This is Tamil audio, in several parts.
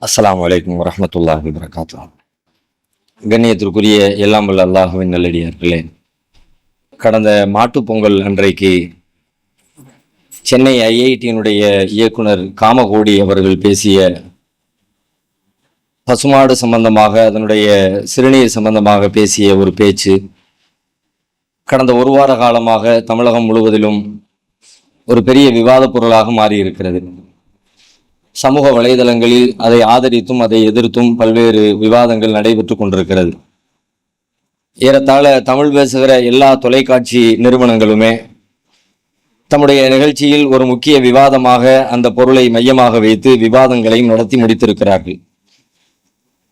அஸ்ஸலாமு அலைக்கும் வரஹ்மத்துல்லாஹி வபரகாத்துஹு. கண்ணியத்திற்குரிய எல்லாம் வல்ல அல்லாஹுவின் நல்லடியார்களே, கடந்த மாட்டுப் பொங்கல் அன்றைக்கு சென்னை ஐஐடியினுடைய இயக்குனர் காமகோடி அவர்கள் பேசிய பசுமாடு சம்பந்தமாக, அதனுடைய சிறுநீர் சம்பந்தமாக பேசிய ஒரு பேச்சு கடந்த ஒரு வார காலமாக தமிழகம் முழுவதிலும் ஒரு பெரிய விவாத பொருளாக மாறியிருக்கிறது. சமூக வலைதளங்களில் அதை ஆதரித்தும் அதை எதிர்த்தும் பல்வேறு விவாதங்கள் நடைபெற்று கொண்டிருக்கிறது. ஏறத்தாழ தமிழ் பேசுகிற எல்லா தொலைக்காட்சி நிறுவனங்களுமே தம்முடைய நிகழ்ச்சியில் ஒரு முக்கிய விவாதமாக அந்த பொருளை மையமாக வைத்து விவாதங்களையும் நடத்தி முடித்திருக்கிறார்கள்.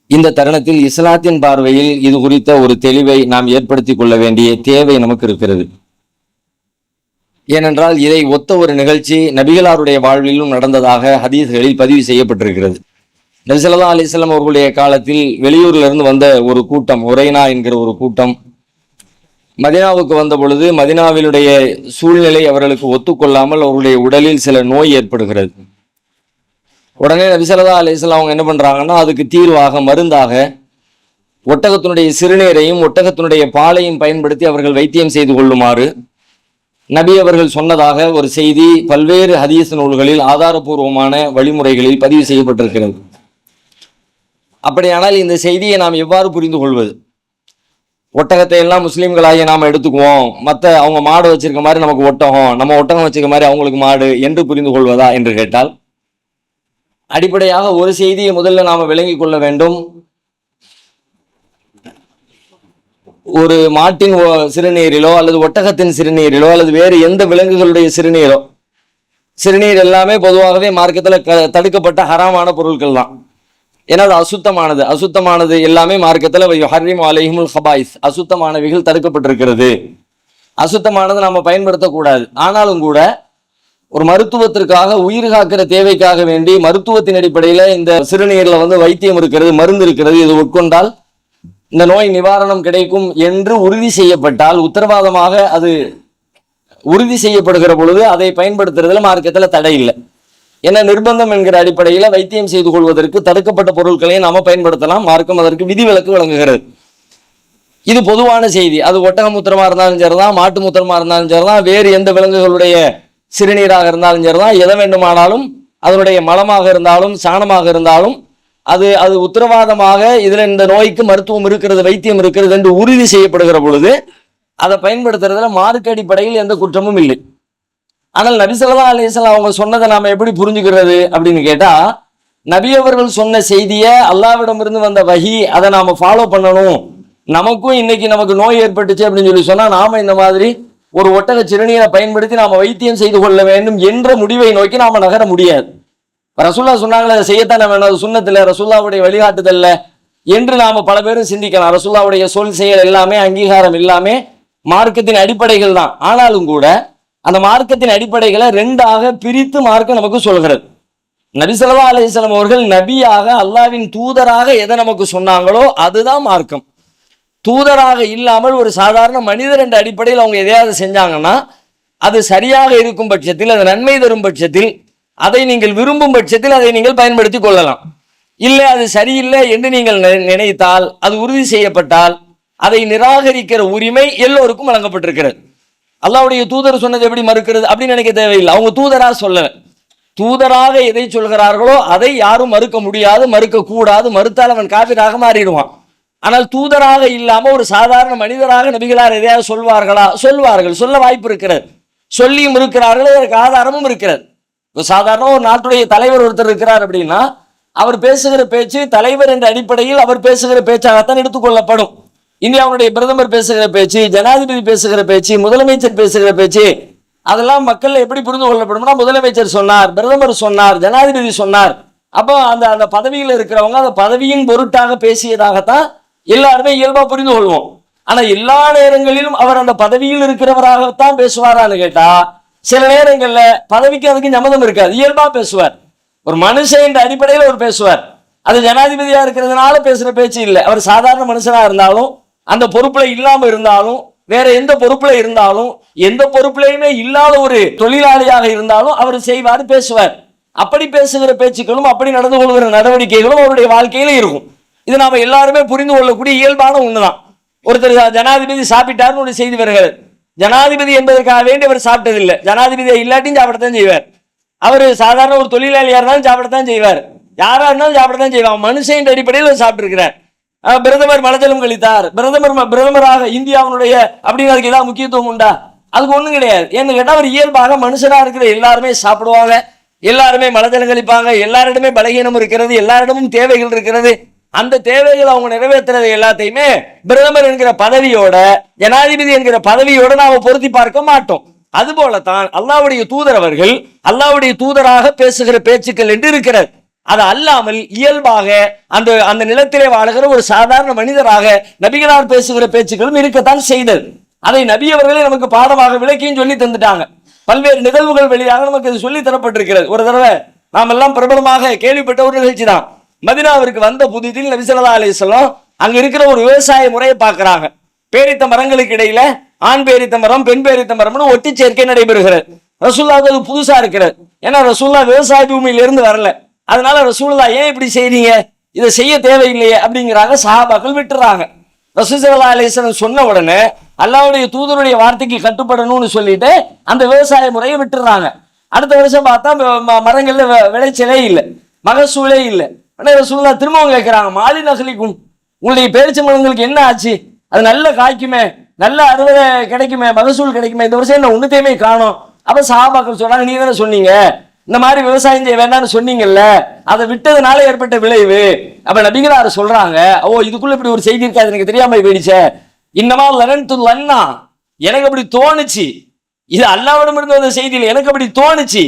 இந்த தருணத்தில் இஸ்லாத்தின் பார்வையில் இது குறித்த ஒரு தெளிவை நாம் ஏற்படுத்தி கொள்ள வேண்டிய தேவை நமக்கு இருக்கிறது. ஏனென்றால் இதை ஒத்த ஒரு நிகழ்ச்சி நபிகளாருடைய வாழ்விலும் நடந்ததாக ஹதீஸ்களில் பதிவு செய்யப்பட்டிருக்கிறது. நபி ஸல்லல்லாஹு அலைஹி வஸல்லம் அவர்களுடைய காலத்தில் வெளியூரிலிருந்து வந்த ஒரு கூட்டம், உரைனா என்கிற ஒரு கூட்டம் மதினாவுக்கு வந்த பொழுது மதினாவினுடைய சூழ்நிலை அவர்களுக்கு ஒத்துக்கொள்ளாமல் அவர்களுடைய உடலில் சில நோய் ஏற்படுகிறது. உடனே நபி ஸல்லல்லாஹு அலைஹி வஸல்லம் அவங்க என்ன பண்றாங்கன்னா, அதுக்கு தீர்வாக மருந்தாக ஒட்டகத்தினுடைய சிறுநீரையும் ஒட்டகத்தினுடைய பாலையும் பயன்படுத்தி அவர்கள் வைத்தியம் செய்து கொள்ளுமாறு நபி அவர்கள் சொன்னதாக ஒரு செய்தி பல்வேறு ஹதீஸ் நூல்களில் ஆதாரபூர்வமான வழிமுறைகளில் பதிவு செய்யப்பட்டிருக்கிறது. அப்படியானால் இந்த செய்தியை நாம் எவ்வாறு புரிந்து கொள்வது? ஒட்டகத்தை எல்லாம் முஸ்லீம்களாகிய நாம் எடுத்துக்குவோம், மற்ற அவங்க மாடு வச்சிருக்க மாதிரி நமக்கு ஒட்டகம், நம்ம ஒட்டகம் வச்சிருக்க மாதிரி அவங்களுக்கு மாடு என்று புரிந்து கொள்வதா என்று கேட்டால், அடிப்படையாக ஒரு செய்தியை முதல்ல நாம் விளங்கிக் கொள்ள வேண்டும். ஒரு மாட்டின் சிறுநீரிலோ அல்லது ஒட்டகத்தின் சிறுநீரிலோ அல்லது வேறு எந்த விலங்குகளுடைய சிறுநீர் எல்லாமே பொதுவாகவே மார்க்கத்தில் தடுக்கப்பட்ட ஹராமான பொருட்கள் தான். ஏன்னா அது அசுத்தமானது எல்லாமே மார்க்கத்தில் ஹர்ரிம் அலைஹிமுல் ஹபாயிஸ், அசுத்தமானவைகள் தடுக்கப்பட்டிருக்கிறது. அசுத்தமானது நம்ம பயன்படுத்தக்கூடாது. ஆனாலும் கூட ஒரு மருத்துவத்திற்காக, உயிர் காக்கிற தேவைக்காக வேண்டி மருத்துவத்தின் அடிப்படையில் இந்த சிறுநீரில் வைத்தியம் இருக்கிறது, மருந்து இருக்கிறது, இது உட்கொண்டால் இந்த நோய் நிவாரணம் கிடைக்கும் என்று உறுதி செய்யப்பட்டால், உத்தரவாதமாக அது உறுதி செய்யப்படுகிற பொழுது அதை பயன்படுத்துறதுல மார்க்கத்தில் தடை இல்லை. ஏன்னா நிர்பந்தம் என்கிற அடிப்படையில் வைத்தியம் செய்து கொள்வதற்கு தடுக்கப்பட்ட பொருட்களையும் நாம பயன்படுத்தலாம். மார்க்கம் அதற்கு விதிவிலக்கு வழங்குகிறது. இது பொதுவான செய்தி. அது ஒட்டக மூத்திரமா இருந்தாலும் சரிதான், மாட்டு மூத்திரமா இருந்தாலும் சரிதான், வேறு எந்த விலங்குகளுடைய சிறுநீராக இருந்தாலும் சரிதான், எதை வேண்டுமானாலும், அதனுடைய மலமாக இருந்தாலும் சாணமாக இருந்தாலும் அது உத்தரவாதமாக இதுல இந்த நோய்க்கு மருத்துவம் இருக்கிறது, வைத்தியம் இருக்கிறது என்று உறுதி செய்யப்படுகிற பொழுது அதை பயன்படுத்துறதுல மார்க்க அடிப்படையில் எந்த குற்றமும் இல்லை. ஆனால் நபி ஸல்லல்லாஹு அலைஹி வஸல்லம் அவங்க சொன்னதை நாம எப்படி புரிஞ்சுக்கிறது அப்படின்னு கேட்டா, நபி அவர்கள் சொன்ன செய்தியை, அல்லாஹ்விடமிருந்து வந்த வஹி, அதை நாம ஃபாலோ பண்ணணும். நமக்கும் இன்னைக்கு நமக்கு நோய் ஏற்பட்டுச்சு அப்படின்னு சொல்லி சொன்னா நாம இந்த மாதிரி ஒரு ஒட்டக சிறுநீரை பயன்படுத்தி நாம வைத்தியம் செய்து கொள்ள வேண்டும் என்ற முடிவை நோக்கி நாம நகர முடியாது. ரசூல்லா சொன்னாங்களே அதை செய்யத்தானே வேணும், அது சுன்னத்துல, ரசூல்லாவுடைய வழிகாட்டுதல்ல என்று நாம பல பேரும் சிந்திக்கலாம். ரசூல்லாவுடைய சொல் செயல் எல்லாமே அங்கீகாரம் எல்லாமே மார்க்கத்தின் அடிப்படைகள் தான். ஆனாலும் கூட அந்த மார்க்கத்தின் அடிப்படைகளை ரெண்டாக பிரித்து மார்க்கம் நமக்கு சொல்கிறது. நபி ஸல்லல்லாஹு அலைஹி வஸல்லம் அவர்கள் நபியாக, அல்லாஹ்வின் தூதராக எதை நமக்கு சொன்னாங்களோ அதுதான் மார்க்கம். தூதராக இல்லாமல் ஒரு சாதாரண மனிதர் என்ற அடிப்படையில் அவங்க எதையாவது செஞ்சாங்கன்னா அது சரியாக இருக்கும் பட்சத்தில், அது நன்மை தரும் பட்சத்தில், அதை நீங்கள் விரும்பும் பட்சத்தில் அதை நீங்கள் பயன்படுத்தி கொள்ளலாம். இல்லை அது சரியில்லை என்று நீங்கள் நினைத்தால், அது உறுதி செய்யப்பட்டால், அதை நிராகரிக்கிற உரிமை எல்லோருக்கும் வழங்கப்பட்டிருக்கிறது. அல்லாஹ்வுடைய தூதர் சொன்னது எப்படி மறுக்கிறது அப்படின்னு நினைக்க தேவையில்லை. அவங்க தூதராக சொல்லல, தூதராக எதை சொல்கிறார்களோ அதை யாரும் மறுக்க முடியாது, மறுக்க கூடாது. மறுத்தால் அவன் காபிராக மாறிடுவான். ஆனால் தூதராக இல்லாம ஒரு சாதாரண மனிதராக நபிகளார் எதையாவது சொல்வார்களா? சொல்வார்கள், சொல்ல வாய்ப்பு இருக்கிறது, சொல்லியும் இருக்கிறார்கள், அதற்கு ஆதாரமும் இருக்கிறது. சாதாரண ஒரு நாட்டுடைய தலைவர் ஒருத்தர் இருக்கிறார் அப்படின்னா அவர் பேசுகிற பேச்சு தலைவர் என்ற அடிப்படையில் அவர் பேசுகிற பேச்சாகத்தான் எடுத்துக்கொள்ளப்படும். இந்தியாவுடைய பிரதமர் பேசுகிற பேச்சு, ஜனாதிபதி பேசுகிற பேச்சு, முதலமைச்சர் பேசுகிற பேச்சு, அதெல்லாம் மக்கள் எப்படி புரிந்து கொள்ளப்படும்னா, முதலமைச்சர் சொன்னார், பிரதமர் சொன்னார், ஜனாதிபதி சொன்னார், அப்போ அந்த பதவியில் இருக்கிறவங்க அந்த பதவியின் பொருட்டாக பேசியதாகத்தான் எல்லாருமே இயல்பா புரிந்து கொள்வோம். ஆனா எல்லா நேரங்களிலும் அவர் அந்த பதவியில் இருக்கிறவராகத்தான் பேசுவாரான்னு கேட்டா, சில நேரங்கள்ல பதவிக்கு அதுக்கு சம்மதம் இருக்காது, இயல்பா பேசுவார். ஒரு மனுஷன் என்ற அடிப்படையில் அவர் பேசுவார். அது ஜனாதிபதியா இருக்கிறதுனால பேசுற பேச்சு இல்லை. அவர் சாதாரண மனுஷனா இருந்தாலும், அந்த பொறுப்புல இல்லாம இருந்தாலும், வேற எந்த பொறுப்புல இருந்தாலும், எந்த பொறுப்புலையுமே இல்லாத ஒரு தொழிலாளியாக இருந்தாலும் அவர் செய்வார், பேசுவார். அப்படி பேசுகிற பேச்சுக்களும் அப்படி நடந்து கொள்கிற நடவடிக்கைகளும் அவருடைய வாழ்க்கையில இருக்கும். இது நாம எல்லாருமே புரிந்து கொள்ளக்கூடிய இயல்பான ஒண்ணுதான். ஒருத்தர் ஜனாதிபதி சாப்பிட்டாருன்னு ஒரு செய்தி வருகிறது. ஜனாதிபதி என்பதற்காக வேண்டி அவர் சாப்பிட்டதில்லை. ஜனாதிபதியை இல்லாட்டியும் சாப்பிடத்தான் செய்வார். அவர் சாதாரண ஒரு தொழிலாளியா இருந்தாலும் சாப்பிடத்தான் செய்வார். யாரா இருந்தாலும் சாப்பிடத்தான் செய்வார். மனுஷன் அடிப்படையில் சாப்பிட்டு இருக்கிறார். பிரதமர் மலஜலம் கழித்தார், பிரதமராக இந்தியாவுடைய அப்படின்னு அதுக்கு ஏதாவது முக்கியத்துவம் உண்டா? அதுக்கு ஒண்ணும் கிடையாது. ஏன்னு கேட்டா அவர் இயல்பாக மனுஷனா இருக்கிற எல்லாருமே சாப்பிடுவாங்க, எல்லாருமே மலஜலம் கழிப்பாங்க, எல்லாரிடமே பலகீனம் இருக்கிறது, எல்லாரிடமும் தேவைகள் இருக்கிறது. அந்த தேவைகள் அவங்க நிறைவேற்றுறது எல்லாத்தையுமே பிரதமர் என்கிற பதவியோட ஜனாதிபதி என்கிற பதவியோட நாம பொருத்தி பார்க்க மாட்டோம். அது போலத்தான் அல்லாஹ்வுடைய தூதர் அவர்கள் அல்லாஹ்வுடைய தூதராக பேசுகிற பேச்சுக்கள் என்று இருக்கிறது. அது அல்லாமல் இயல்பாக அந்த அந்த நிலத்திலே வாழுகிற ஒரு சாதாரண மனிதராக நபிகளார் பேசுகிற பேச்சுக்களும் இருக்கத்தான் செய்தது. அதை நபி அவர்களே நமக்கு பாடமாக விளக்கியும் சொல்லி தந்துட்டாங்க. பல்வேறு நிகழ்வுகள் வழியாக நமக்கு இது சொல்லி தரப்பட்டிருக்கிறது. ஒரு தடவை நாம் எல்லாம் பிரபலமாக கேள்விப்பட்ட ஒரு நிகழ்ச்சி தான். மதீனாவிற்கு வந்த புதிதில் நபி ஸல்லல்லாஹு அலைஹி வஸல்லம் அங்க இருக்கிற ஒரு விவசாய முறையை பார்க்கிறாங்க. பேரித்த மரங்களுக்கு இடையில ஆண் பேரித்த மரம் பெண் பேரித்த மரம்னு ஒட்டி சேர்க்கை நடைபெறுகிறது. ரசூலுல்லாஹ்வுக்கு அது புதுசா இருக்கிறது. ஏன்னா ரசூலுல்லாஹ் விவசாய பூமியிலிருந்து வரல. அதனால ரசூலுல்லாஹ் ஏன் இப்படி செய்றீங்க, இதை செய்ய தேவையில்லையே அப்படிங்கிறாங்க. சஹாபாக்கள் விட்டுறாங்க. ரசூல் ஸல்லல்லாஹு அலைஹி வஸல்லம் சொன்ன உடனே அல்லாஹ்வுடைய தூதருடைய வார்த்தைக்கு கட்டுப்படணும்னு சொல்லிட்டு அந்த விவசாய முறையை விட்டுறாங்க. அடுத்த வருஷம் பார்த்தா மரங்கள்ல விளைச்சலே இல்லை, மகசூலே இல்லை. ரசூலுல்லாஹ் திரும்பவும் கேட்கிறாங்க, மாலி நகலிக்கும், உங்களுடைய பேரிச்ச மரங்களுக்கு என்ன ஆச்சு? அது நல்ல காய்க்குமே, நல்ல அறுவடை கிடைக்குமே, மகசூல் கிடைக்குமே, இந்த வருஷம் என்ன ஒண்ணுத்தையுமே காணும். அப்ப சஹாபாக்கள் சொல்றாங்க, நீ தானே சொன்னீங்க இந்த மாதிரி விவசாயம் செய்ய வேண்டாம்னு சொன்னீங்கல்ல, அதை விட்டதுனால ஏற்பட்ட விளைவு. அப்ப நபிகளார் சொல்றாங்க, ஓ இதுக்குள்ள இப்படி ஒரு செய்தி இருக்காது, எனக்கு தெரியாம போயிடுச்சே. இன்னமா லனன்து லன்னா, எனக்கு அப்படி தோணுச்சு, இது அல்லாஹ்விடம் இருந்து வந்த செய்தியில் எனக்கு அப்படி தோணுச்சு.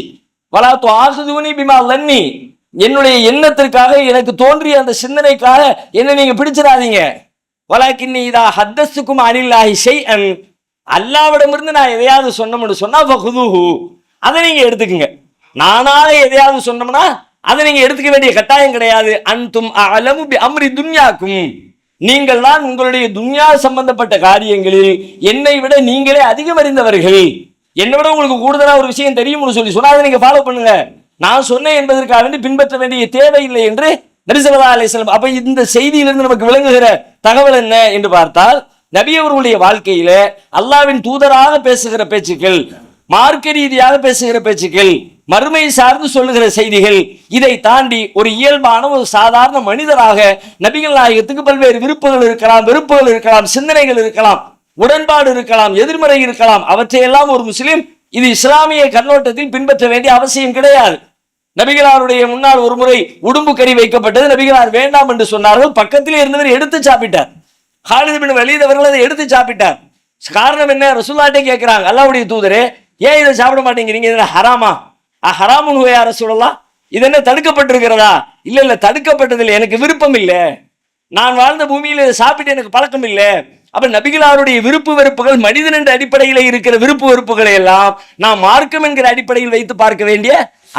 வலா துஆஹிதுனி பிமா லன்னி, என்னுடைய எண்ணத்திற்காக எனக்கு தோன்றிய அந்த சிந்தனைக்காக என்ன நீங்க பிடிச்சிடாதீங்க. வலாக்கின்னி இதா ஹத்தஸ்துக்கும் அனில்லாஹி ஷைஅன், அல்லாஹ்விடமிருந்து நான் எதையாவது சொன்னோம்னு சொன்னா ஃபஹுதுஹு, அதை நீங்க எடுத்துக்கங்க. நானாக எதையாவது சொன்னோம்னா அதை நீங்க எடுத்துக்க வேண்டிய கட்டாயம் கிடையாது. அன்தும் அலமு பி அம்ரி துன்யாக்கும், நீங்கள் தான் உங்களுடைய துன்யா சம்பந்தப்பட்ட காரியங்களில் என்னை விட நீங்களே அதிகம் அறிந்தவர்கள். என்னை விட உங்களுக்கு கூடுதலா ஒரு விஷயம் தெரியும்னு சொல்லி சொன்னா அதை நீங்க ஃபாலோ பண்ணுங்க. நான் சொன்னேன் என்பதற்காக வேண்டி பின்பற்ற வேண்டிய தேவையில்லை என்று நபி ஸல்லல்லாஹு அலைஹி வஸல்லம். அப்ப இந்த செய்தியிலிருந்து நமக்கு விளங்குகிற தகவல் என்ன என்று பார்த்தால், நபி அவர்களுடைய வாழ்க்கையில அல்லாஹ்வின் தூதராக பேசுகிற பேச்சுக்கள், மார்க்க ரீதியாக பேசுகிற பேச்சுக்கள், மறுமை சார்ந்து சொல்லுகிற செய்திகள், இதை தாண்டி ஒரு இயல்பான ஒரு சாதாரண மனிதராக நபிகள் நாயகத்துக்கு பல்வேறு விருப்பங்கள் இருக்கலாம், வெறுப்புகள் இருக்கலாம், சிந்தனைகள் இருக்கலாம், உடன்பாடு இருக்கலாம், எதிர்மறை இருக்கலாம். அவற்றையெல்லாம் ஒரு முஸ்லிம் இது இஸ்லாமிய கண்ணோட்டத்தில் பின்பற்ற வேண்டிய அவசியம் கிடையாது. நபிகளாருடைய முன்னால் ஒரு முறை உடும்பு கறி வைக்கப்பட்டது. நபிகளார் வேண்டாம் என்று சொன்னார்கள். பக்கத்திலே இருந்தவர் எடுத்து சாப்பிட்டார். காலித் பின் வலீத் அவர்கள் அதை எடுத்து சாப்பிட்டார். காரணம் என்ன? ரசூலுல்லாஹ்ட்டே கேட்கிறாங்க, அல்லாஹ்வுடைய தூதரே ஏன் இதை சாப்பிட மாட்டேங்கிறீங்க, இது ஹராமா? ஹராமுன் ஹுவ யா ரசூலல்லாஹ், இது என்ன தடுக்கப்பட்டிருக்கிறதா? இல்ல இல்ல, தடுக்கப்பட்டதில்லை, எனக்கு விருப்பம் இல்லை, நான் வாழ்ந்த பூமியில இதை சாப்பிட்டு எனக்கு பழக்கம் இல்லை. அப்ப நபிகளாருடைய விருப்பு வெறுப்புகள் மனிதன் என்ற அடிப்படையில் இருக்கிற விருப்பு வெறுப்புகளை எல்லாம் நாம் மார்க்கம் என்கிற அடிப்படையில் வைத்து பார்க்க வேண்டிய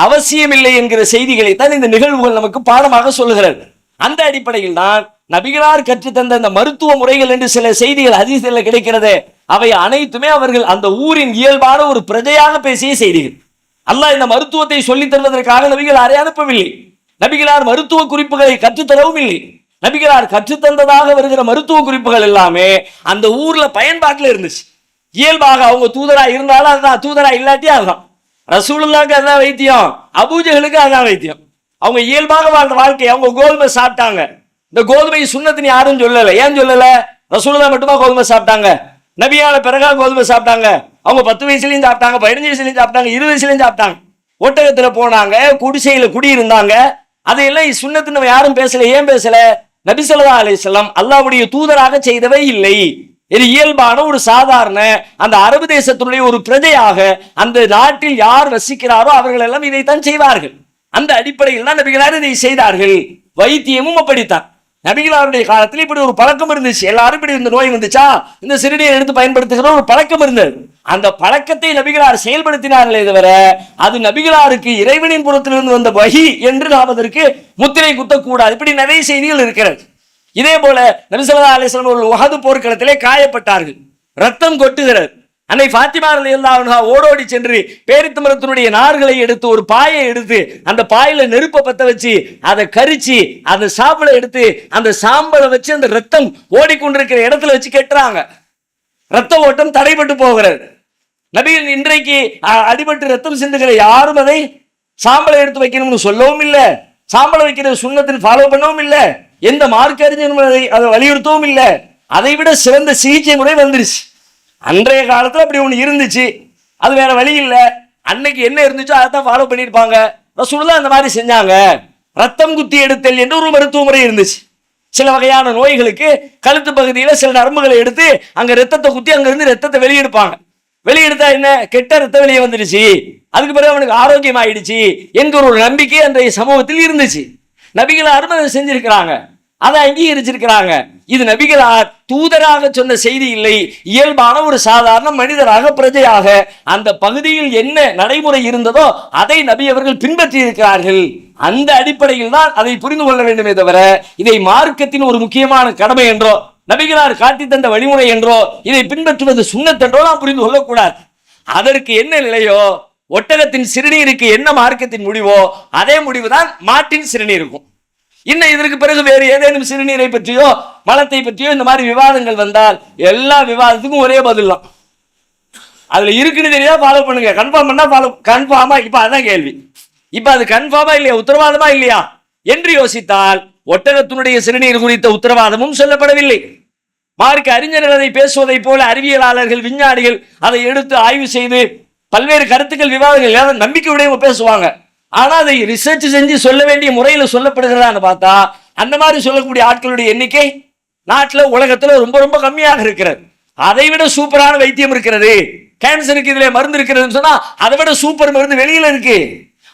அவசியம் இல்லை என்கிற செய்திகளை தான் இந்த நிகழ்வுகள் நமக்கு பாடமாக சொல்லுகிறது. அந்த அடிப்படையில் தான் நபிகளார் கற்றுத்தந்த இந்த மருத்துவ முறைகள் என்று சில செய்திகள் ஹதீஸ்ல கிடைக்கிறது. அவை அனைத்துமே அவர்கள் அந்த ஊரின் இயல்பான ஒரு பிரஜையாக பேசிய செய்திகள். அல்லாஹ் இந்த மருத்துவத்தை சொல்லித் தருவதற்காக நபிகளாரை அனுப்பவில்லை. நபிகளார் மருத்துவ குறிப்புகளை கற்றுத்தரவும் இல்லை. நபிகளார் கற்றுத்தந்ததாக வருகிற மருத்துவ குறிப்புகள் எல்லாமே அந்த ஊர்ல பயன்பாட்டில் இருந்துச்சு. இயல்பாக அவங்க தூதரா இருந்தாலும் அதுதான், தூதரா இல்லாட்டியும் அதுதான். ரசூலுல்லாஹ்க்கு அதுதான் வைத்தியம், அபூஜஹலுக்கு அதுதான் வைத்தியம். அவங்க இயல்பாக வாழ்ந்த வாழ்க்கை. அவங்க கோதுமை சாப்பிட்டாங்க. இந்த கோதுமை சுன்னத்துன்னு யாரும் சொல்லல. ஏன் சொல்லல? ரசூலுல்லாஹ் மட்டுமா கோதுமை சாப்பிட்டாங்க? நபியான பிறகா கோதுமை சாப்பிட்டாங்க? அவங்க 10 வயசுலயும் சாப்பிட்டாங்க, 15 வயசுலயும் சாப்பிட்டாங்க, 20 வயசுலயும் சாப்பிட்டாங்க. ஒட்டகத்துல போனாங்க, குடிசையில குடியிருந்தாங்க. அதையெல்லாம் சுன்னத்துன்னு யாரும் பேசல. ஏன் பேசல? நபி ஸல்லல்லாஹு அலைஹி வஸல்லம் அல்லாஹ்வுடைய தூதராக செய்தவை இல்லை. இது இயல்பான ஒரு சாதாரண அந்த அரபு தேசத்தினுடைய ஒரு பிரஜையாக அந்த நாட்டில் யார் வசிக்கிறாரோ அவர்கள் எல்லாம் இதைத்தான் செய்வார்கள். அந்த அடிப்படையில் தான் நபிகளார் இதை செய்தார்கள். வைத்தியமும் அப்படித்தான். நபிகளாருடைய காலத்தில் இப்படி ஒரு பழக்கம் இருந்துச்சு. எல்லாரும் இப்படி இந்த நோய் வந்துச்சா இந்த சிறுநீரை எடுத்து பயன்படுத்துகிற ஒரு பழக்கம் இருந்தது. அந்த பழக்கத்தை நபிகளார் செயல்படுத்தினார்களே தவிர அது நபிகளாருக்கு இறைவனின் புறத்திலிருந்து வந்த வஹி என்று நாம் அதற்கு முத்திரை குத்தக்கூடாது. இப்படி நிறைய செய்திகள் இருக்கிறது. இதே போல நபி ஸல்லல்லாஹு அலைஹி வஸல்லம் ஒரு உஹது போர்க்களத்திலே காயப்பட்டார்கள், ரத்தம் கொட்டுகிறது. அன்னை ஃபாத்திமா ரலியல்லாஹு அன்ஹா ஓடோடி சென்று பேரித்த மரத்தினுடைய நார்களை எடுத்து ஒரு பாயை எடுத்து அந்த பாயில நெருப்பை பத்த வச்சு அதை கரிச்சு அந்த சாம்பலை எடுத்து அந்த சாம்பலை வச்சு அந்த ரத்தம் ஓடிக்கொண்டிருக்கிற இடத்துல வச்சு கெட்டுறாங்க. ரத்த ஓட்டம் தடைபட்டு போகிறது. நபிகள் இன்றைக்கு அடிபட்டு ரத்தம் சிந்துகிற யாரும் அதை சாம்பலை எடுத்து வைக்கணும்னு சொல்லவும் இல்லை, சாம்பலை வைக்கிற சுண்ணத்தின் ஃபாலோ பண்ணவும் இல்லை, எந்த மார்க்க அறிஞரும் அதை வலியுறுத்தவும் இல்லை. அதை விட சிறந்த சிகிச்சை முறை வந்துருச்சு. அன்றைய காலத்துல அப்படி ஒண்ணு இருந்துச்சு, அது வேற வழி இல்லை. அன்னைக்கு என்ன இருந்துச்சோ அதை தான் ஃபாலோ பண்ணியிருப்பாங்க. ரசூலுல்லாஹ் அந்த மாதிரி செஞ்சாங்க. ரத்தம் குத்தி எடுத்தல் என்று ஒரு மருத்துவ முறை இருந்துச்சு. சில வகையான நோய்களுக்கு கழுத்து பகுதியில் சில நரம்புகளை எடுத்து அங்க ரத்தத்தை குத்தி அங்க இருந்து ரத்தத்தை வெளியெடுப்பாங்க. வெளியெடுத்தா என்ன, கெட்ட ரத்தம் வெளியே வந்துருச்சு, அதுக்கு பிறகு அவனுக்கு ஆரோக்கியம் ஆயிடுச்சு என்கிற ஒரு நம்பிக்கை அன்றைய சமூகத்தில் இருந்துச்சு. நபிகளை அருமை செஞ்சிருக்கிறாங்க, அதை அங்கீகரிச்சிருக்கிறாங்க. இது நபிகளார் தூதராக சொன்ன செய்தி இல்லை, இயல்பான ஒரு சாதாரண மனிதராக பிரஜையாக அந்த பகுதியில் என்ன நடைமுறை இருந்ததோ அதை நபி அவர்கள் பின்பற்றி இருக்கிறார்கள். அந்த அடிப்படையில் தான் அதை புரிந்து கொள்ள வேண்டுமே தவிர இதை மார்க்கத்தின் ஒரு முக்கியமான கடமை என்றோ நபிகளார் காட்டி தந்த வழிமுறை என்றோ இதை பின்பற்றுவது சுன்னத் என்றோ நாம் புரிந்து கொள்ளக்கூடாது. அதற்கு என்ன நிலையோ, ஒட்டகத்தின் சிறுநீருக்கு என்ன மார்க்கத்தின் முடிவோ அதே முடிவுதான் மாட்டின் சிறுநீருக்கும். இன்னும் இதற்கு பிறகு வேறு ஏதேனும் சிறுநீரை பற்றியோ மலத்தை பற்றியோ இந்த மாதிரி விவாதங்கள் வந்தால் எல்லா விவாதத்துக்கும் ஒரே பதில் தான். அதுல இருக்குன்னு தெரியாத ஃபாலோ பண்ணுங்க, கன்ஃபார்ம் பண்ணா ஃபாலோ, கன்ஃபார்மா இப்ப அதான் கேள்வி. இப்ப அது கன்ஃபார்மா இல்லையா, உத்தரவாதமா இல்லையா என்று யோசித்தால் ஒட்டகத்தினுடைய சிறுநீர் குறித்த உத்தரவாதமும் சொல்லப்படவில்லை. மார்க்க அறிஞர்கள் அதை பேசுவதை போல அறிவியலாளர்கள் விஞ்ஞானிகள் அதை எடுத்து ஆய்வு செய்து பல்வேறு கருத்துக்கள் விவாதங்கள் நம்பிக்கையுடைய பேசுவாங்க. ஆனா அதை ரிசர்ச் செஞ்சு சொல்ல வேண்டிய முறையில சொல்லப்படுகிறதான்னு பார்த்தா அந்த மாதிரி சொல்லக்கூடிய ஆட்களுடைய எண்ணிக்கை நாட்டில் உலகத்துல ரொம்ப ரொம்ப கம்மியாக இருக்கிறது. அதை விட சூப்பரான வைத்தியம் இருக்கிறது, கேன்சருக்கு இதுல மருந்து இருக்கிறதுன்னு சொன்னா அதை விட சூப்பர் மருந்து வெளியில இருக்கு.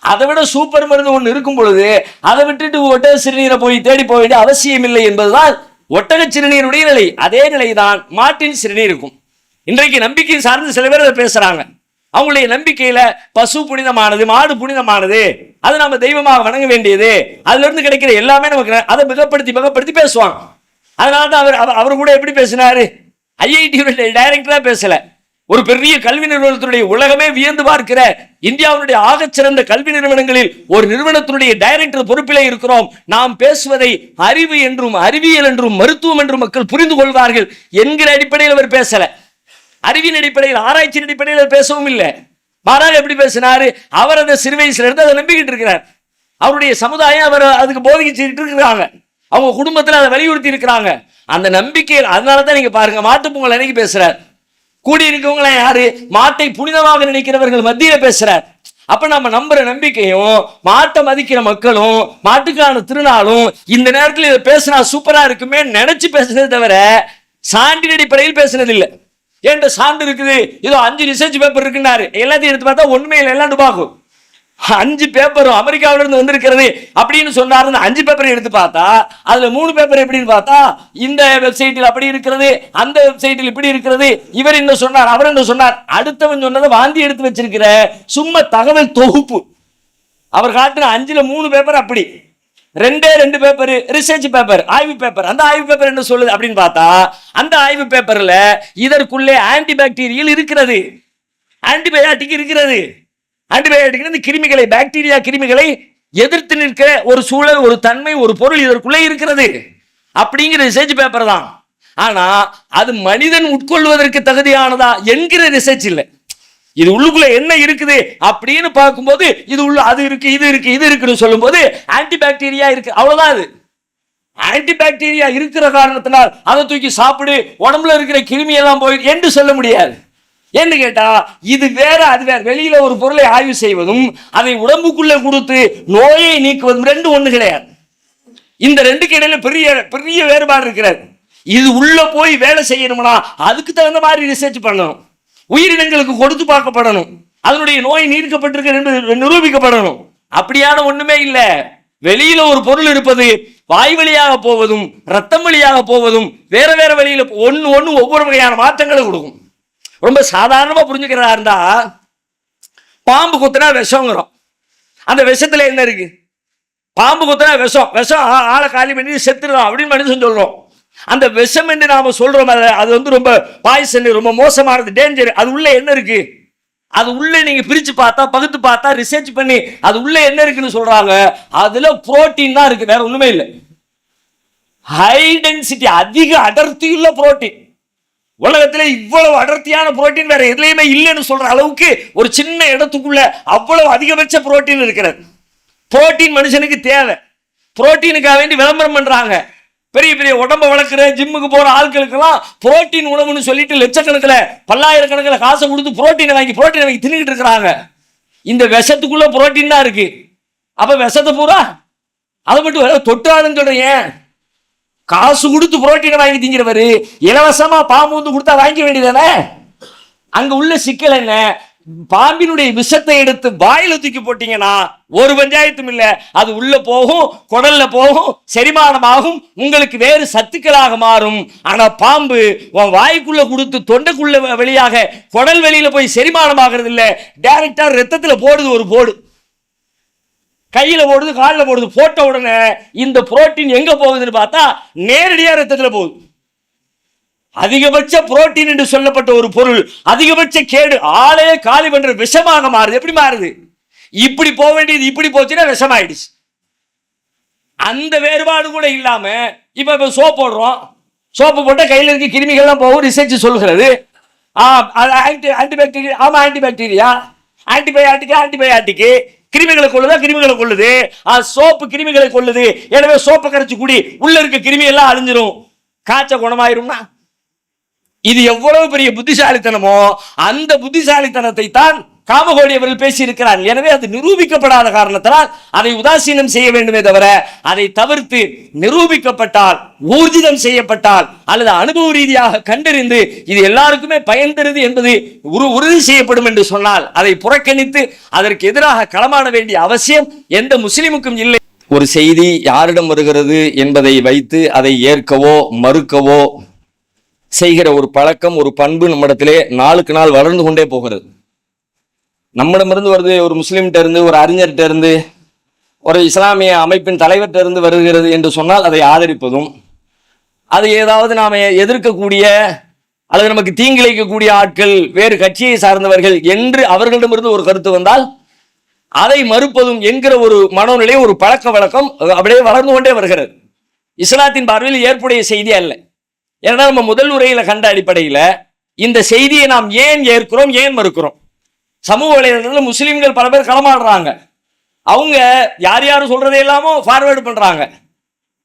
அதை விட சூப்பர் மருந்து ஒன்று இருக்கும் பொழுது அதை விட்டுட்டு ஒட்டக சிறுநீரை போய் தேடி போக வேண்டிய அவசியம் இல்லை என்பதுதான் ஒட்டக சிறுநீருடைய நிலை. அதே நிலைதான் மாட்டின் சிறுநீருக்கும். இன்றைக்கு நம்பிக்கை சார்ந்து சில பேர் அதை பேசுறாங்க. அவங்களுடைய நம்பிக்கையில பசு புனிதமானது, மாடு புனிதமானது, அது நம்ம தெய்வமாக வணங்க வேண்டியது, அதுல இருந்து கிடைக்கிற எல்லாமே நமக்கு, அதை மிகப்படுத்தி பேசுவாங்க. அதனாலதான் அவர் கூட எப்படி பேசினாரு, ஐஐடி டைரக்டரா பேசல, ஒரு பெரிய கல்வி நிறுவனத்தினுடைய உலகமே வியந்து பார்க்கிற இந்தியாவுடைய ஆகச்சிறந்த கல்வி நிறுவனங்களில் ஒரு நிறுவனத்தினுடைய டைரக்டர் பொறுப்பிலே இருக்கிறோம். நாம் பேசுவதை அறிவு என்றும் அறிவியல் என்றும் மருத்துவம் என்றும் மக்கள் புரிந்து கொள்வார்கள் என்கிற அடிப்படையில் அவர் பேசல. அறிவின் அடிப்படையில் ஆராய்ச்சியின் அடிப்படையில் பேசவும் இல்லை. மாறாக எப்படி பேசினாரு, அவர் அந்த சிறு வயசுல இருந்து அதை நம்பிக்கிட்டு இருக்கிறார். அவருடைய சமுதாயம் அவர் அதுக்கு போதிக்கிட்டு இருக்கிறாங்க, அவங்க குடும்பத்தில் அதை வலியுறுத்தி இருக்கிறாங்க. அந்த நம்பிக்கையில் அதனாலதான் நீங்க பாருங்க, மாட்டு பொங்கல் அன்னைக்கு பேசுறார். கூடியிருக்கவங்கள யாரு, மாட்டை புனிதமாக நினைக்கிறவர்கள் மத்தியில பேசுறார். அப்ப நம்ம நம்புற நம்பிக்கையும் மாட்டை மதிக்கிற மக்களும் மாட்டுக்கான திருநாளும் இந்த நேரத்தில் இதை பேசினா சூப்பரா இருக்குமே நினைச்சு பேசுனது தவிர சான்றின் அடிப்படையில் பேசுனது இல்லை. ஏன் சான்று இருக்குது, ஏதோ 5 ரிசர்ச் பேப்பர் இருக்குன்னாரு, எல்லாத்தையும் எடுத்து பார்த்தா ஒண்ணுமே இல்லை, எல்லாம் டுபாக்கும். 5 பேப்பரும் அமெரிக்காவில இருந்து வந்திருக்கிறது அப்படின்னு சொன்னாரு. 5 பேப்பரை எடுத்து பார்த்தா அதுல 3 பேப்பர் எப்படின்னு பார்த்தா இந்த வெப்சைட்டில் அப்படி இருக்கிறது, அந்த வெப்சைட்டில் இப்படி இருக்கிறது, இவர் என்ன சொன்னார் அவர் என்ன சொன்னார், அடுத்தவன் சொன்னதை வாந்தி எடுத்து வச்சிருக்கிற சும்மா தகவல் தொகுப்பு. அவர் காட்டுற 5ல் 3 பேப்பர் அப்படி, 2 பேப்பர் ரிசர்ச் பேப்பர், ஆய்வு பேப்பர். அந்த ஆய்வு பேப்பர் என்ன சொல்லுது அப்படின்னு பார்த்தா அந்த ஆய்வு பேப்பர்ல இதற்குள்ளே ஆன்டிபாக்டீரியல் இருக்கிறது, ஆன்டிபயாட்டிக் இருக்கிறது. ஆன்டிபயாட்டிக் இந்த கிருமிகளை, பாக்டீரியா கிருமிகளை எதிர்த்து நிற்க ஒரு சூழல், ஒரு தன்மை, ஒரு பொருள் இதற்குள்ளே இருக்கிறது அப்படிங்கிற ரிசர்ச் பேப்பர் தான். ஆனா அது மனிதன் உட்கொள்வதற்கு தகுதியானதா என்கிற ரிசர்ச் இல்லை. இது உள்ளுக்குள்ள என்ன இருக்குது அப்படின்னு பார்க்கும்போது இது உள்ள அது இருக்கு, இது இருக்கு, இது இருக்குன்னு சொல்லும் போது ஆன்டிபாக்டீரியா இருக்கு, அவ்வளவுதான். அது ஆன்டிபாக்டீரியா இருக்கிற காரணத்தினால் அதை தூக்கி சாப்பிடு, உடம்புல இருக்கிற கிருமி எல்லாம் போய் என்று சொல்ல முடியாது. என்று கேட்டா இது வேற அது வேற. வெளியில ஒரு பொருளை ஆய்வு செய்வதும் அதை உடம்புக்குள்ள கொடுத்து நோயை நீக்குவதும் ரெண்டு ஒண்ணு கிடையாது. இந்த ரெண்டுக்கு இடையில பெரிய பெரிய வேறுபாடு இருக்கிறது. இது உள்ள போய் வேலை செய்யணும்னா அதுக்கு தகுந்த மாதிரி ரிசர்ச் பண்ணணும், உயிரினங்களுக்கு கொடுத்து பார்க்கப்படணும், அதனுடைய நோய் நீக்கப்பட்டிருக்க நிரூபிக்கப்படணும். அப்படியான ஒண்ணுமே இல்லை. வெளியில ஒரு பொருள் இருப்பது வாய் வழியாக போவதும் ரத்தம் வழியாக போவதும் வேற வேற வழியில ஒண்ணு ஒவ்வொரு வகையான மாற்றங்களை கொடுக்கும். ரொம்ப சாதாரணமா புரிஞ்சுக்கிறதா இருந்தா பாம்பு குத்துனா விஷங்கிறோம். அந்த விஷத்துல என்ன இருக்கு? பாம்பு குத்துனா விஷம், விஷம் ஆளை காலி பண்ணி செத்துடும் அப்படின்னு மனுஷன் சொல்றோம். அந்த விஷம் என்று நாம சொல்றோம், அது வந்து ரொம்ப பாய்சன், ரொம்ப மோசமானது, டேஞ்சர். அது உள்ள என்ன இருக்கு? அது உள்ள நீங்க பிரிச்சு பார்த்தா, பகுத்து பார்த்தா, ரிசர்ச் பண்ணி அது உள்ள என்ன இருக்குன்னு சொல்றாங்க, அதுல புரோட்டீன் தான் இருக்கு, வேற ஒண்ணுமே இல்லை. ஹை டென்சிட்டி, அதிக அடர்த்தியுள்ள புரோட்டீன். உலகத்துல இவ்வளவு அடர்த்தியான புரோட்டீன் வேற எதுலையுமே இல்லைன்னு சொல்ற அளவுக்கு ஒரு சின்ன இடத்துக்குள்ள அவ்வளவு அதிகபட்ச புரோட்டீன் இருக்கிறது. புரோட்டீன் மனுஷனுக்கு தேவை. புரோட்டீனுக்காக வேண்டி விளம்பரம் பண்றாங்க. பெரிய பெரிய உடம்ப வளர்க்குற ஜிம்முக்கு போற ஆட்களுக்கெல்லாம் புரோட்டீன் உணவுன்னு சொல்லிட்டு லட்சக்கணக்கில் பல்லாயிரக்கணக்கில் காசை கொடுத்து புரோட்டீனை வாங்கி தின்னுக்கிட்டு இருக்கிறாங்க. இந்த விஷத்துக்குள்ள புரோட்டீன் தான் இருக்கு. அப்ப விஷத்தை பூரா அதை மட்டும் தொட்டாலும் சொல்றேன். காசு கொடுத்து புரோட்டீனை வாங்கி திங்கிறவரு இலவசமா பாம்பு வந்து கொடுத்தா வாங்கிக்க வேண்டியதானே? அங்க உள்ள சிக்கல் என்ன? பாம்பினுடைய விஷத்தை எடுத்து வாயில தூக்கி போட்டீங்கன்னா ஒரு பஞ்சாயத்தும் இல்ல. அது உள்ள போகும், குடல்ல போகும், செரிமானமாகும், உங்களுக்கு வேறு சத்துக்களாக மாறும். ஆனா பாம்பு உன் வாய்க்குள்ள கொடுத்து தொண்டைக்குள்ள வெளியாக குடல் வெளியில போய் செரிமானமாகிறது இல்ல, டைரக்டா ரத்தத்துல போடுது. ஒரு போடு கையில போடுது, காலில் போடுது. போட்ட உடனே இந்த புரோட்டீன் எங்க போகுதுன்னு பார்த்தா நேரடியா ரத்தத்துல போகுது. அதிகபட்ச புரோட்டீன் என்று சொல்லப்பட்ட ஒரு பொருள் அதிகபட்ச கேடு, ஆளே காலி பண்ற விஷமாக மாறுது. எப்படி மாறுது? இப்படி போக வேண்டியது இப்படி போச்சுன்னா விஷமாயிடுச்சு. அந்த வேறுபாடு கூட இல்லாம இப்ப சோப் போடுறோம். சோப்பு போட்ட கையில இருக்க கிருமிகள்லாம் போகும். ரிசர்ச் சொல்கிறது ஆன்டிபாக்டீரியா, ஆமா ஆன்டிபாக்டீரியா, ஆன்டிபயாட்டிக்கு கிருமிகளை கொள்ளுதா? கிருமிகளை கொள்ளுது. சோப்பு கிருமிகளை கொள்ளுது. எனவே சோப்பை கரைச்சு குடி, உள்ள இருக்க கிருமி எல்லாம் அழிஞ்சிரும், காய்ச்ச குணமாயிரும்னா இது எவ்வளவு பெரிய புத்திசாலித்தனமோ அந்த புத்திசாலித்தனத்தை தான் காமகோடி அவர்கள் பேசி இருக்கிறார். எனவே அது நிரூபிக்கப்படாத காரணத்தினால் அதை உதாசீனம் செய்ய வேண்டுமே தவிர, அதை தவிர்த்து நிரூபிக்கப்பட்டால், ஊர்ஜிதம் செய்யப்பட்டால், அல்லது அனுபவ ரீதியாக கண்டறிந்து இது எல்லாருக்குமே பயன் தருது என்பது உறுதி செய்யப்படும் என்று சொன்னால் அதை புறக்கணித்து அதற்கு எதிராக களமாட வேண்டிய அவசியம் எந்த முஸ்லிமுக்கும் இல்லை. ஒரு செய்தி யாரிடம் வருகிறது என்பதை வைத்து அதை ஏற்கவோ மறுக்கவோ செய்கிற ஒரு பழக்கம், ஒரு பண்பு நம்மிடத்திலே நாளுக்கு நாள் வளர்ந்து கொண்டே போகிறது. நம்மிடமிருந்து வருது, ஒரு முஸ்லீம்கிட்ட இருந்து, ஒரு அறிஞர்கிட்ட இருந்து, ஒரு இஸ்லாமிய அமைப்பின் தலைவர்கிட்ட இருந்து வருகிறது என்று சொன்னால் அதை ஆதரிப்பதும், அது ஏதாவது நாம் எதிர்க்கக்கூடிய அல்லது நமக்கு தீங்கிழைக்கக்கூடிய ஆட்கள், வேறு கட்சியை சார்ந்தவர்கள் என்று அவர்களிடமிருந்து ஒரு கருத்து வந்தால் அதை மறுப்பதும் என்கிற ஒரு மனோநிலை, ஒரு பழக்க வழக்கம் அப்படியே வளர்ந்து கொண்டே வருகிறது. இஸ்லாத்தின் பார்வையில் ஏற்புடைய செய்தி அல்ல. ஏன்னா நம்ம முதல் உரையில கண்ட அடிப்படையில் இந்த செய்தியை நாம் ஏன் ஏற்கிறோம், ஏன் மறுக்கிறோம்? சமூக வலைதளத்தில் முஸ்லிம்கள் பல பேர் களமாடுறாங்க. அவங்க யார் யாரும் சொல்றதை எல்லாமோ ஃபார்வேர்டு பண்றாங்க.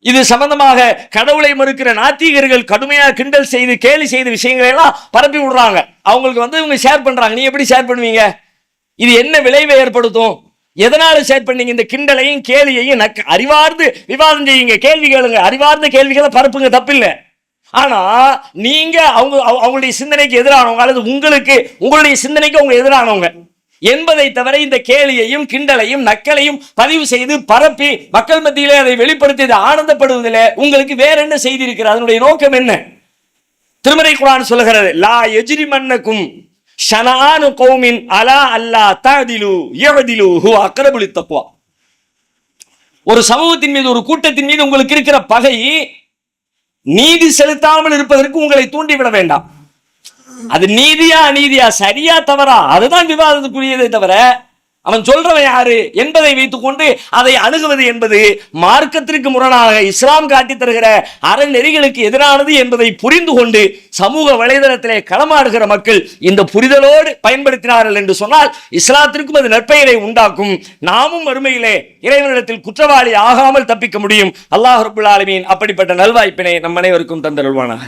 இது சம்பந்தமாக கடவுளை மறுக்கிற நாத்திகர்கள் கடுமையாக கிண்டல் செய்து கேலி செய்த விஷயங்களை எல்லாம் பரப்பி விடுறாங்க. அவங்களுக்கு வந்து இவங்க ஷேர் பண்றாங்க. நீ எப்படி ஷேர் பண்ணுவீங்க? இது என்ன விளைவை ஏற்படுத்தும்? எதனால ஷேர் பண்ணீங்க? இந்த கிண்டலையும் கேலியையும் அறிவார்ந்து விவாதம் செய்யுங்க, கேள்வி கேளுங்க, அறிவார்ந்த கேள்விகளை பரப்புங்க, தப்பில்லை. ஆனா நீங்க அவங்களுடைய சிந்தனைக்கு எதிரானவங்க அல்லது உங்களுடைய சிந்தனைக்கு அவங்க எதிரானவங்க என்பதை தவிர இந்த கேலியையும் கிண்டலையும் நக்கலையும் பதிவு செய்து பரப்பி மக்கள் மத்தியிலே அதை வெளிப்படுத்தி ஆனந்தப்படுவதில் உங்களுக்கு வேற என்ன செய்தி இருக்கிறது? அதனுடைய நோக்கம் என்ன? திருமறை குர்ஆன் சொல்லுகிறது, லா யஜ்ரிமன்னகும் ஷனானு கௌமின் அலா அல்லா தஅதிலு யஅதிலு ஹுவ அக்ரபு லித்தக்வா. ஒரு சமூகத்தின் மீது, ஒரு கூட்டத்தின் மீது உங்களுக்கு இருக்கிற பகை நீதி செலுத்தாமல் இருப்பதற்கு உங்களை தூண்டிவிட வேண்டாம். அது நீதியா அநீதியா, சரியா தவறா, அதுதான் விவாதத்துக்குரியதை தவிர அவன் சொல்றவன் யாரு என்பதை வைத்துக் கொண்டு அதை அணுகுவது என்பது மார்க்கத்திற்கு முரணாக இஸ்லாம் காட்டி தருகிற அறநெறிகளுக்கு எதிரானது என்பதை புரிந்து கொண்டு சமூக வலைதளத்திலே களமாடுகிற மக்கள் இந்த புரிதலோடு பயன்படுத்தினார்கள் என்று சொன்னால் இஸ்லாத்திற்கும் அது நற்பெயரை உண்டாக்கும். நாமும் மறுமையிலே இறைவனிடத்தில் குற்றவாளி ஆகாமல் தப்பிக்க முடியும். அல்லாஹ் ரப்புல் ஆலமீன் அப்படிப்பட்ட நல்வாய்ப்பினை நம் அனைவருக்கும் தந்தருள்வானாக.